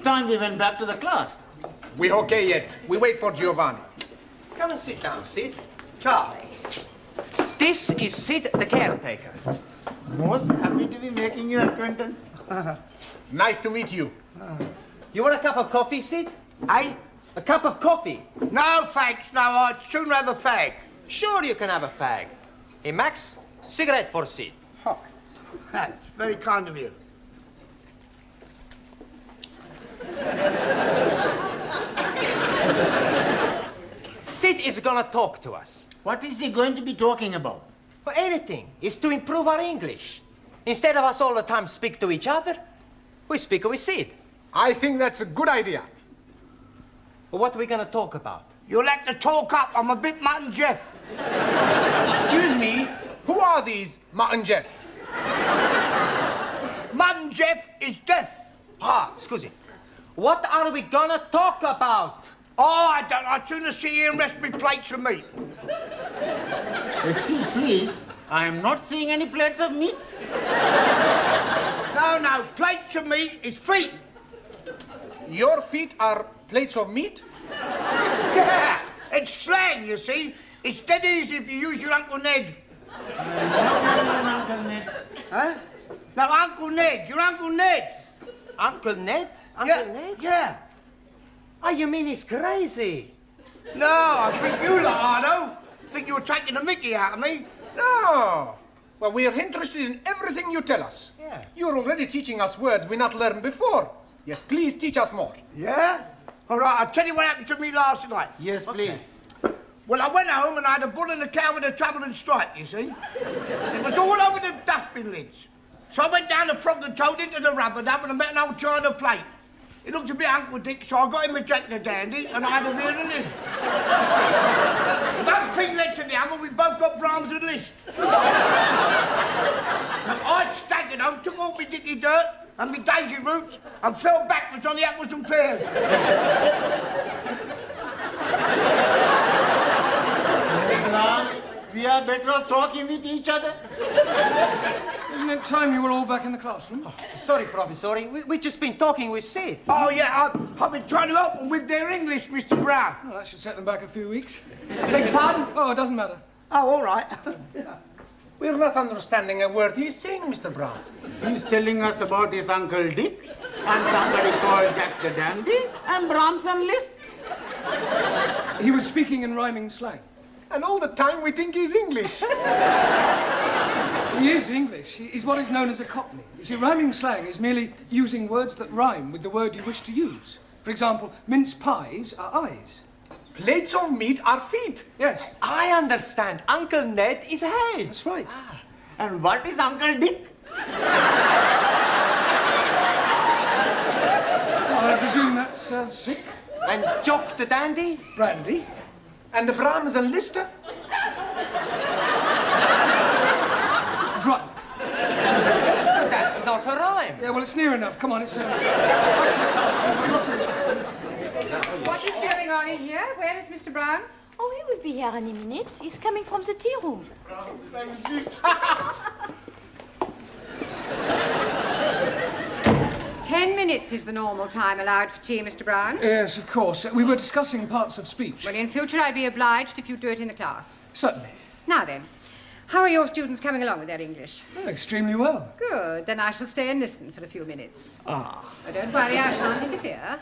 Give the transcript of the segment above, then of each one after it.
time we went back to the class. We okay yet. We wait for Giovanni. Come and sit down, Sid. Charlie. This is Sid, the caretaker. Most happy to be making your acquaintance. Nice to meet you. You want a cup of coffee, Sid? Eh? A cup of coffee? No, thanks. No, I'd sooner have a fag. Sure you can have a fag. Hey, Max, cigarette for Sid. Oh, that's very kind of you. Sid is gonna talk to us. What is he going to be talking about? For anything. It's to improve our English. Instead of us all the time speak to each other, we speak with Sid. I think that's a good idea. Well, what are we gonna talk about? You'll have to talk up. I'm a bit Mutton Jeff. Excuse me, who are these Mutt and Jeff? Mutton Jeff is deaf. Ah, scusi. What are we gonna talk about? Oh, I don't. I'd sooner sit here and rest me plates of meat. Excuse please, I am not seeing any plates of meat. No, plates of meat is feet. Your feet are plates of meat? Yeah, it's slang, you see. It's dead easy if you use your Uncle Ned. Uncle Ned. Huh? No, Uncle Ned. Your Uncle Ned. Uncle Ned? Uncle Ned? Yeah. Oh, you mean he's crazy? No, I think you lot are, though. Think you're taking the mickey out of me. No. Well, we are interested in everything you tell us. Yeah. You're already teaching us words we not learned before. Yes, please teach us more. Yeah? All right, I'll tell you what happened to me last night. Yes, please. Well, I went home and I had a bull and a cow with a trouble and stripe, you see. It was all over the dustbin lids. So I went down the frog and toad into the rubber dub and I met an old china plate. It looked a bit Uncle Dick, so I got him a Jack the Dandy and I had a reel and in. One thing led to the other, we both got Brahms and Liszt. I'd staggered home, took all my dicky dirt and my daisy roots and fell backwards on the apples and pears. We are better off talking with each other. Isn't it time you were all back in the classroom? Oh, sorry, Professor. We've just been talking with Sid. Oh, yeah, I've been trying to help them with their English, Mr. Brown. Well, that should set them back a few weeks. Beg pardon? Oh, it doesn't matter. Oh, all right. We're not understanding a word he's saying, Mr. Brown. He's telling us about his Uncle Dick and somebody called Jack the Dandy and Brahms and Liszt. He was speaking in rhyming slang. And all the time we think he's English. He is English. He's what is known as a Cockney. You see, rhyming slang is merely using words that rhyme with the word you wish to use. For example, mince pies are eyes. Plates of meat are feet. Yes, I understand. Uncle Ned is head. that's right. And what is Uncle Dick? Well, I presume that's sick. And Jock the Dandy? Brandy. And the Brahms and Liszt? Drunk. That's not a rhyme. Yeah, well, it's near enough. Come on, it's... What is going on in here? Where is Mr. Brown? Oh, he will be here any minute. He's coming from the tea room. 10 minutes is the normal time allowed for tea, Mr. Brown. Yes, of course. We were discussing parts of speech. Well, in future, I'd be obliged if you do it in the class. Certainly. Now then, how are your students coming along with their English? Oh, extremely well. Good. Then I shall stay and listen for a few minutes. Ah. Oh, don't worry, I shan't interfere.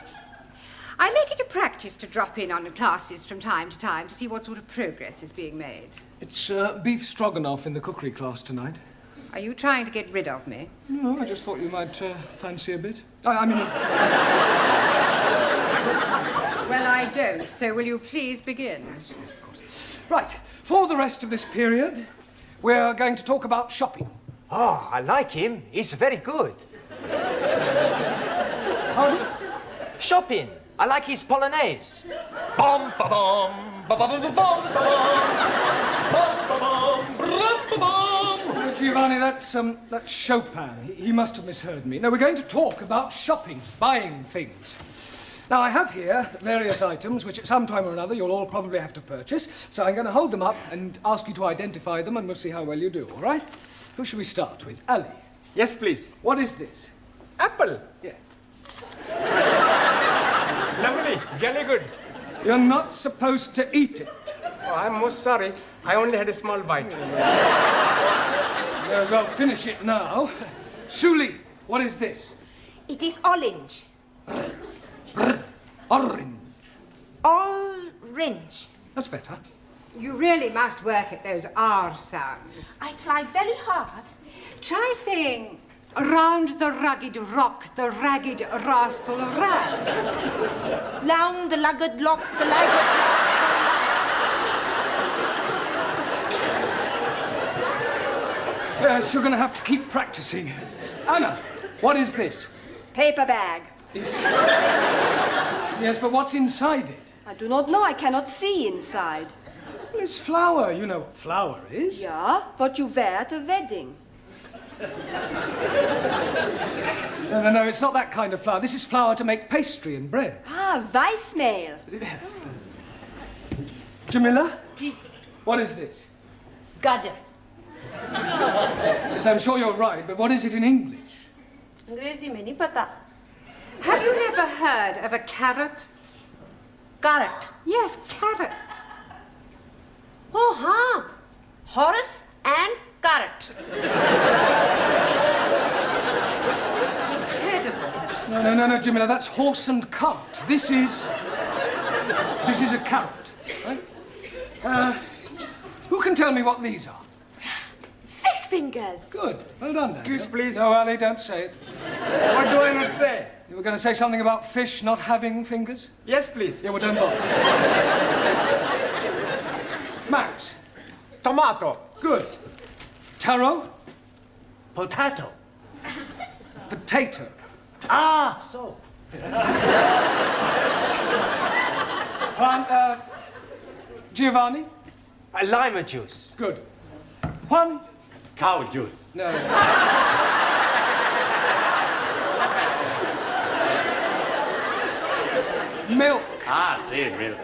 I make it a practice to drop in on the classes from time to time to see what sort of progress is being made. It's beef stroganoff in the cookery class tonight. Are you trying to get rid of me? No, I just thought you might fancy a bit. I mean... Well, I don't, so will you please begin? Yes, of course. Right, for the rest of this period, we're going to talk about shopping. Oh, I like him. He's very good. Shopping. I like his polonaise. Bum ba bum ba ba ba ba bum ba bum ba bum ba bum. Giovanni, that's Chopin. He must have misheard me. No, we're going to talk about shopping, buying things. Now, I have here various items which at some time or another you'll all probably have to purchase, so I'm going to hold them up and ask you to identify them, and we'll see how well you do, all right? Who shall we start with? Ali. Yes, please. What is this? Apple. Yeah. Lovely, jolly good. You're not supposed to eat it. Oh, I'm most sorry. I only had a small bite. May as well finish it now. Suli, what is this? It is orange. Orange. Orange. That's better. You really must work at those R sounds. I try very hard. Try saying, round the rugged rock, the ragged rascal ran. Round the lugged lock, the lugged Yes, you're going to have to keep practicing. Anna, what is this? Paper bag. Yes, but what's inside it? I do not know. I cannot see inside. Well, it's flour. You know what flour is. Yeah, what you wear at a wedding. No, it's not that kind of flour. This is flour to make pastry and bread. Ah, Weissmehl. Yes. Jamila, what is this? Gajar. Yes, I'm sure you're right, but what is it in English? अंग्रेजी में नहीं पता. Have you never heard of a carrot? Carrot. Yes, carrot. Oh, हाँ. Horse and carrot. Incredible. No, Jamila, that's horse and cart. This is a carrot, right? Who can tell me what these are? Fish fingers. Good. Well done. Excuse, Daniel. please. No, Ali, don't say it. What do I not say? You were going to say something about fish not having fingers? Yes, please. Yeah, well, don't bother. Max. Tomato. Good. Taro. Potato. Potato. Ah, so. Juan, Giovanni. Lima juice. Good. Juan. Cow juice. No. Milk. Ah, see, milk.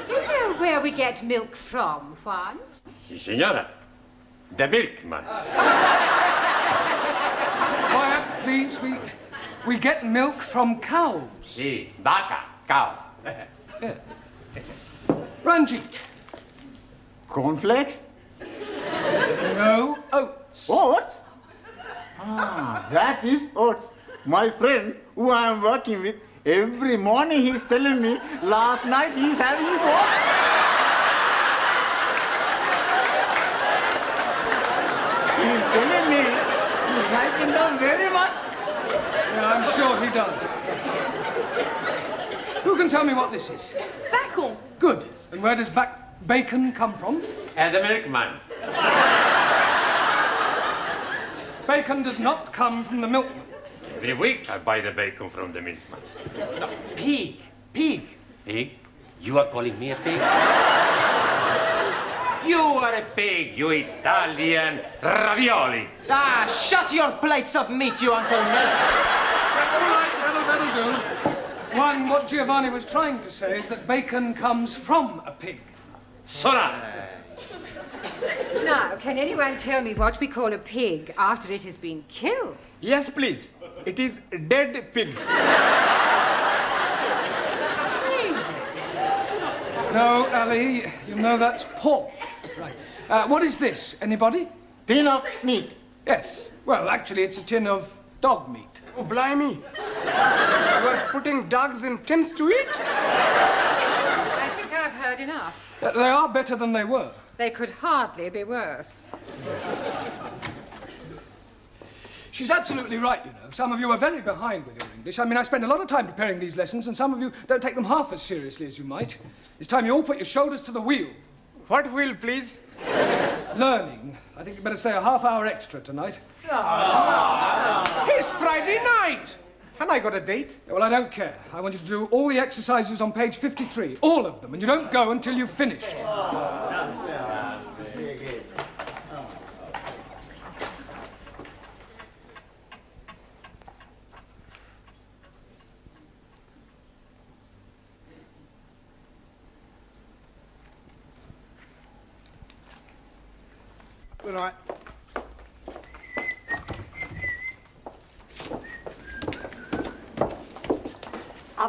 Do you know where we get milk from, Juan? Si, señora. The milkman. Quiet, please. We get milk from cows. Si, vaca, cow. Ranjeet. Cornflakes? No oats. Oats? Ah, that is oats. My friend, who I am working with, every morning he's telling me last night he's having his oats. He's telling me he's liking them very much. Yeah, I'm sure he does. Who can tell me what this is? Bacon. Good. And where does bacon come from? And the milkman. Bacon does not come from the milkman. Every week I buy the bacon from the milkman. Pig. Pig. Pig? You are calling me a pig? You are a pig, you Italian ravioli. Ah, shut your plates of meat, you Uncle Ned. All right, that'll do. One, what Giovanni was trying to say is that bacon comes from a pig. Sola! Now, can anyone tell me what we call a pig after it has been killed? Yes, please. It is dead pig. No, Ali, you know that's pork. Right. What is this? Anybody? Tin of meat. Yes. Well, actually, it's a tin of dog meat. Oh, blimey. You are putting dogs in tins to eat? I think I've heard enough. They are better than they were. They could hardly be worse. She's absolutely right, you know. Some of you are very behind with your English. I mean, I spend a lot of time preparing these lessons, and some of you don't take them half as seriously as you might. It's time you all put your shoulders to the wheel. What will, please? Learning. I think you better stay a half hour extra tonight. It's Friday night. And I got a date. Well, I don't care. I want you to do all the exercises on page 53. All of them. And you don't go until you've finished. Good night.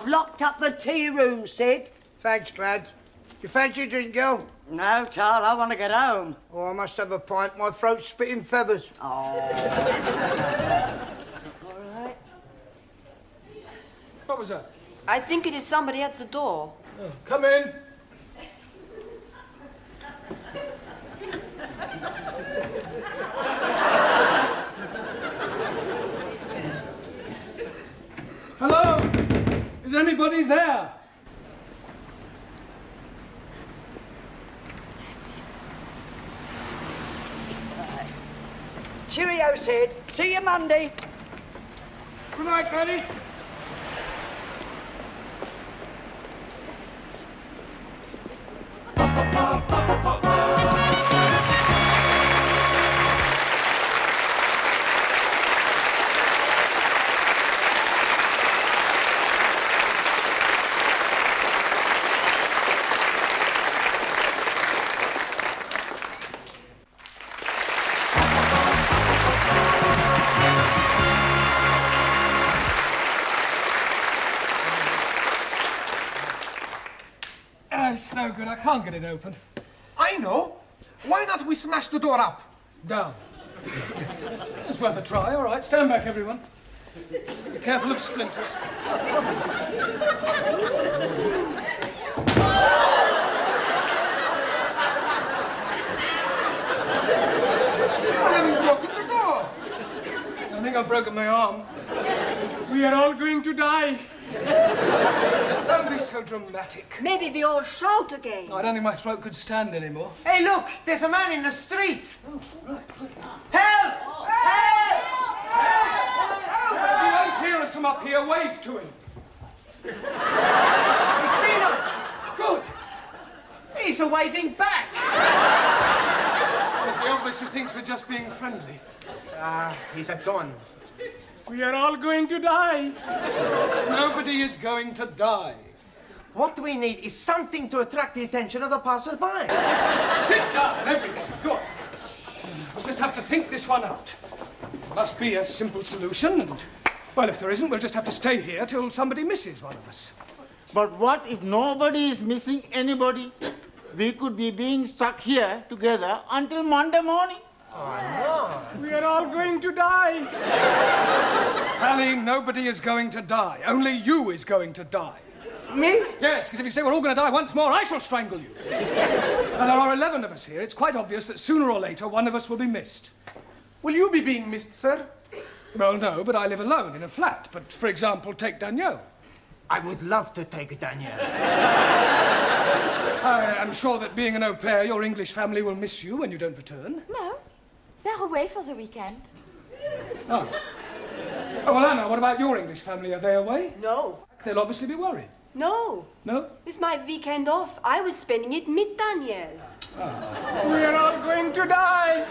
I've locked up the tea room, Sid. Thanks, lad. You fancy a drink, girl? No, Taro, I want to get home. Oh, I must have a pint. My throat's spitting feathers. Oh. All right. What was that? I think it is somebody at the door. Oh, come in. Hello? Is anybody there? Cheerio, Sid. See you Monday. Good night, laddie. It's no good. I can't get it open. I know. Why not we smash the door up? Down. It's worth a try. All right, stand back, everyone. Be careful of splinters. You haven't broken the door. I think I've broken my arm. We are all going to die. Don't be so dramatic. Maybe we all shout again. I don't think my throat could stand anymore. Hey, look! There's a man in the street! Help! Help! Help! If you don't hear us from up here, wave to him. He's seen us! Good. He's waving back! He obviously thinks we're just being friendly. He's gone. We are all going to die. Nobody is going to die. What we need is something to attract the attention of the passerby. Sit down, everyone. Go on. We'll just have to think this one out. Must be a simple solution, and, well, if there isn't, we'll just have to stay here till somebody misses one of us. But what if nobody is missing anybody? We could be being stuck here together until Monday morning. We are all going to die. Ali, nobody is going to die. Only you is going to die. Me? Yes, because if you say we're all going to die once more, I shall strangle you. And there are 11 of us here. It's quite obvious that sooner or later one of us will be missed. Will you be being missed, sir? Well, no, but I live alone in a flat. But, for example, take Danielle. I would love to take Danielle. I am sure that being an au pair, your English family will miss you when you don't return. No, they're away for the weekend. Oh. Oh, well, Anna, what about your English family? Are they away? No. They'll obviously be worried. No. No? It's my weekend off. I was spending it with Danielle. We are all going to die.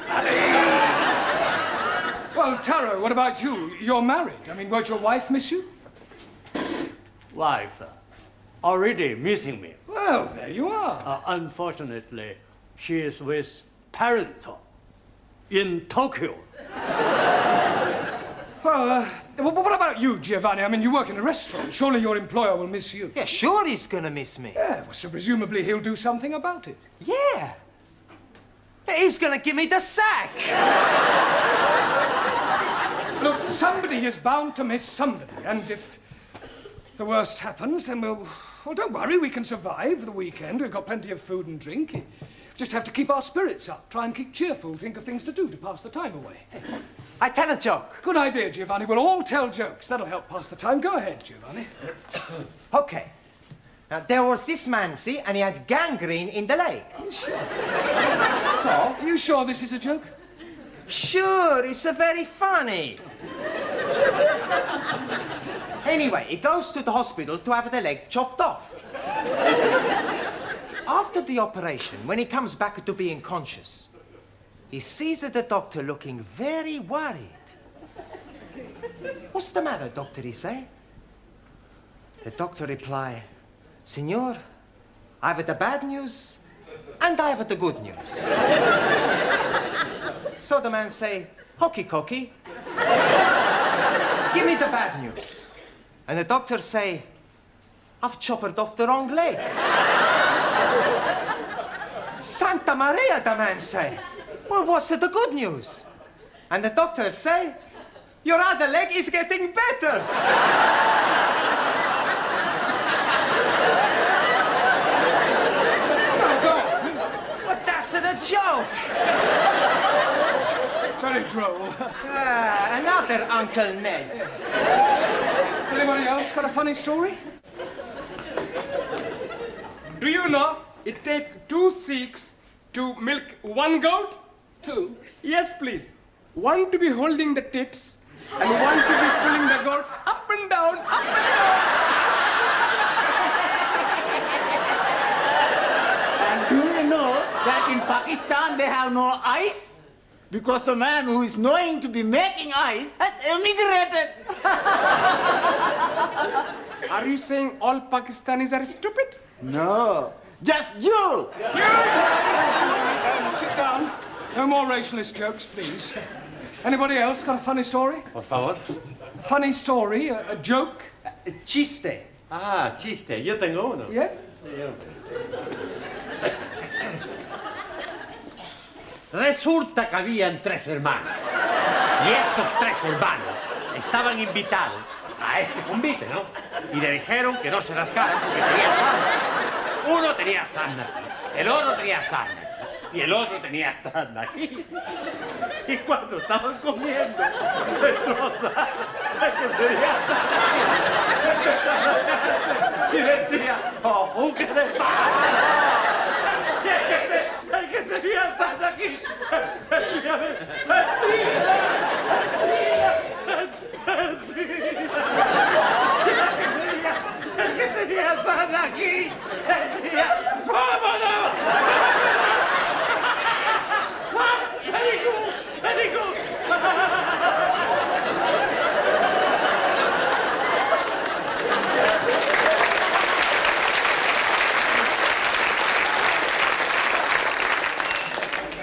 Well, Taro, what about you? You're married. I mean, won't your wife miss you? Wife already missing me. Well, there you are. Unfortunately, she is with parents in Tokyo. Well, what about you, Giovanni? I mean, you work in a restaurant. Surely your employer will miss you. Yeah, sure he's gonna miss me. Yeah, well, so presumably he'll do something about it. Yeah. He's gonna give me the sack. Look, somebody is bound to miss somebody, and if the worst happens, then well, don't worry, we can survive the weekend. We've got plenty of food and drink. We just have to keep our spirits up, try and keep cheerful, think of things to do to pass the time away. I tell a joke. Good idea, Giovanni. We'll all tell jokes. That'll help pass the time. Go ahead, Giovanni. Okay. Now, there was this man, see, and he had gangrene in the leg. Sure. So? Are you sure this is a joke? Sure, it's very funny. Anyway, he goes to the hospital to have the leg chopped off. After the operation, when he comes back to being conscious, he sees the doctor looking very worried. What's the matter, doctor, he say? The doctor reply, Signor, I have the bad news and I have the good news. So the man say, hokey cokey, give me the bad news. And the doctor say, I've chopped off the wrong leg. Santa Maria, the man say. Well, what's the good news? And the doctor say, your other leg is getting better. But that's the joke. Very droll. Another Uncle Ned. Anybody else got a funny story? Do you know it takes 2 Sikhs to milk 1 goat? 2? Yes, please. 1 to be holding the tits and 1 to be pulling the goat up and down, up and down. And do you know that in Pakistan they have no ice? Because the man who is knowing to be making ice has emigrated. Are you saying all Pakistanis are stupid? No, just you. Sit down. No more racialist jokes, please. Anybody else got a funny story? Por favor. A funny story, a joke? Chiste. Ah, chiste. Yo tengo uno. Yeah? Resulta que habían 3 hermanos. Y estos 3 hermanos estaban invitados a este convite, ¿no? Y le dijeron que no se rascaran porque tenían sarna. Uno tenía sarna aquí, el otro tenía sarna y el otro tenía sarna aquí. Y cuando estaban comiendo, entró sarna, el que tenía sarna aquí, y decía, ¡oh, un que de el que tenía sarna aquí! ¡Mentira! El que tenía sarna aquí decía, ¡vámonos! Very good, very good.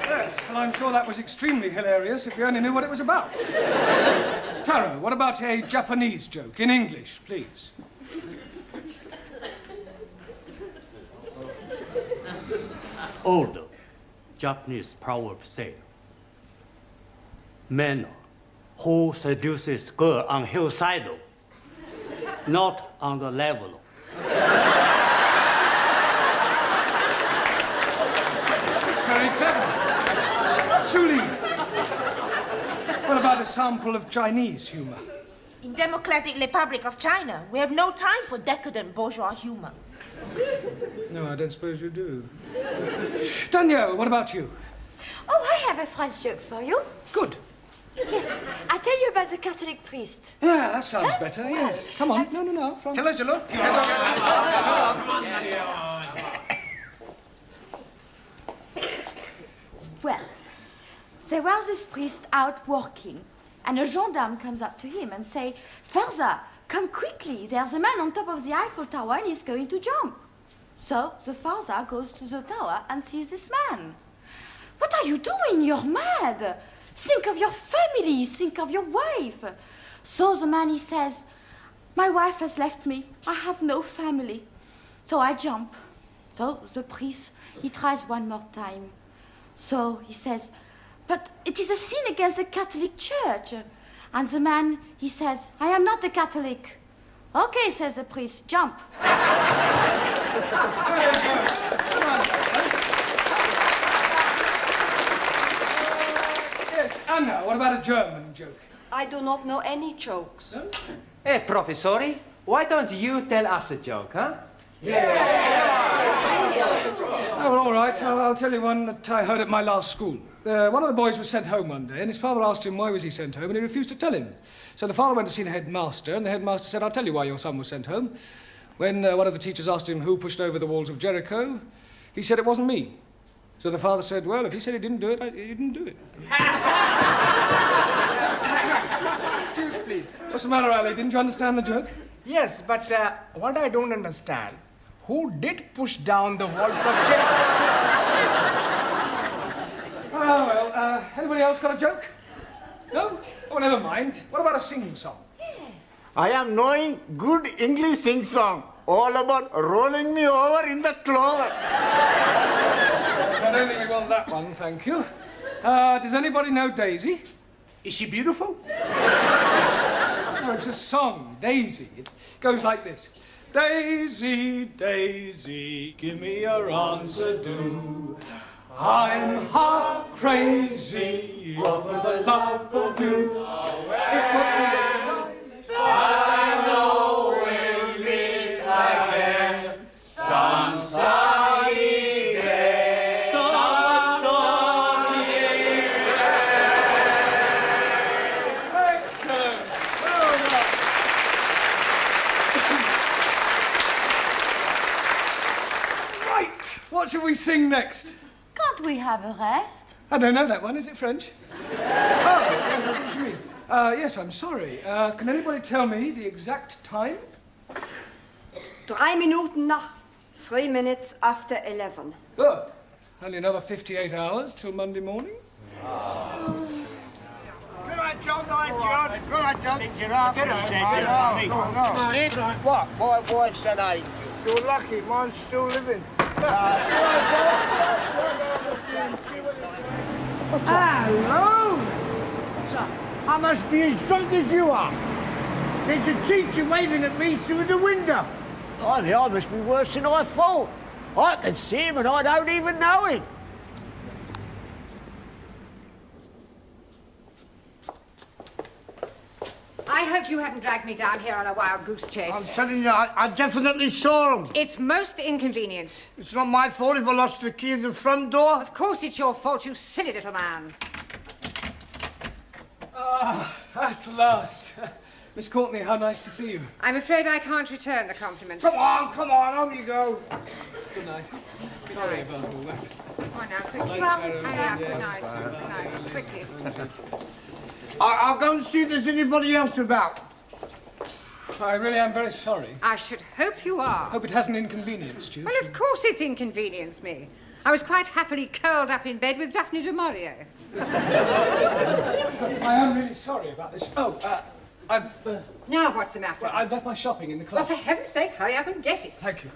Yes, well, I'm sure that was extremely hilarious if you only knew what it was about. Taro, what about a Japanese joke in English, please? Old Japanese proverb say, man who seduces girl on hillside, not on the level. That's very clever. Suli, what about a sample of Chinese humor? In Democratic Republic of China, we have no time for decadent bourgeois humor. No, I don't suppose you do. Danielle, what about you? Oh, I have a French joke for you. Good. Yes, I tell you about the Catholic priest. Yeah, that sounds Yes? better, yes. Come on. No. From... Tell us your look. Well, there was this priest out walking, and a gendarme comes up to him and say, "Father, come quickly, there's a man on top of the Eiffel Tower and he's going to jump." So the father goes to the tower and sees this man. "What are you doing? You're mad. Think of your family, think of your wife." So the man, he says, "My wife has left me, I have no family." So I jump. So the priest, he tries one more time. So he says, "But it is a sin against the Catholic Church." And the man, he says, "I am not a Catholic." "Okay," says the priest, "jump." Yes, Anna, what about a German joke? I do not know any jokes. No? Hey, Professori, why don't you tell us a joke, huh? Oh, all right. I'll tell you one that I heard at my last school. One of the boys was sent home one day, and his father asked him why was he sent home, and he refused to tell him. So the father went to see the headmaster, and the headmaster said, "I'll tell you why your son was sent home." When one of the teachers asked him who pushed over the walls of Jericho, he said it wasn't me. So the father said, "Well, if he said he didn't do it, he didn't do it." Excuse, please. What's the matter, Ali? Didn't you understand the joke? Yes, but what I don't understand, who did push down the walls of Jericho? Oh, well, anybody else got a joke? No? Oh, never mind. What about a sing-song? I am knowing good English sing song. all about rolling me over in the clover. I don't think we want that one, thank you. Does anybody know Daisy? Is she beautiful? No, it's a song, Daisy. It goes like this. Daisy, Daisy, give me your answer, do. I'm half crazy over the love of you. It would be I know we'll meet again some sunny day. Some sunny day. Excellent. Well done. Right. What shall we sing next? Can't we have a rest? I don't know that one. Is it French? Oh, that's what you mean. Yes, I'm sorry. Can anybody tell me the exact time? 3 minuten nach. 3 minutes after 11. Good. Only another 58 hours till Monday morning. Good night, John. Good night, John. Good night, John. Good night. Sid, what? My wife's an angel. You're lucky. Mine's still living. Hello! I must be as drunk as you are. There's a teacher waving at me through the window. I must be worse than I thought. I can see him and I don't even know him. I hope you haven't dragged me down here on a wild goose chase. I'm telling you, I definitely saw him. It's most inconvenient. It's not my fault if I lost the key of the front door. Of course it's your fault, you silly little man. At last. Miss Courtney, how nice to see you. I'm afraid I can't return the compliment. Come on, home you go. Good night. Sorry about all that. Come on now, quickly. Hurry up, good night. Good night, quickly. I'll go and see if there's anybody else about. I really am very sorry. I should hope you are. Hope it hasn't inconvenienced you. Well, of course it's inconvenienced me. I was quite happily curled up in bed with Daphne du Maurier. I am really sorry about this. Oh, I've... Now what's the matter? Well, I've left my shopping in the Well, class. for heaven's sake, hurry up and get it. Thank you.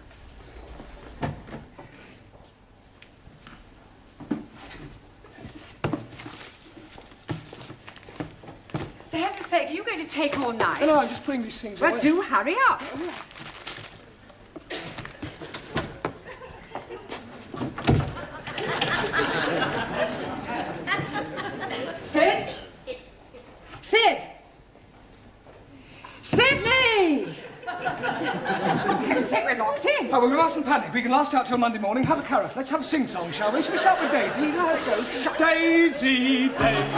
For heaven's sake, are you going to take all night? No, I'm just putting these things Well, away. do hurry up. Sid? Sid? Sydney! For heaven's sake, we're locked in. Oh, well, we mustn't panic. We can last out till Monday morning. Have a carrot. Let's have a sing-song, shall we? Shall we start with Daisy? You know how it goes. Daisy, Daisy.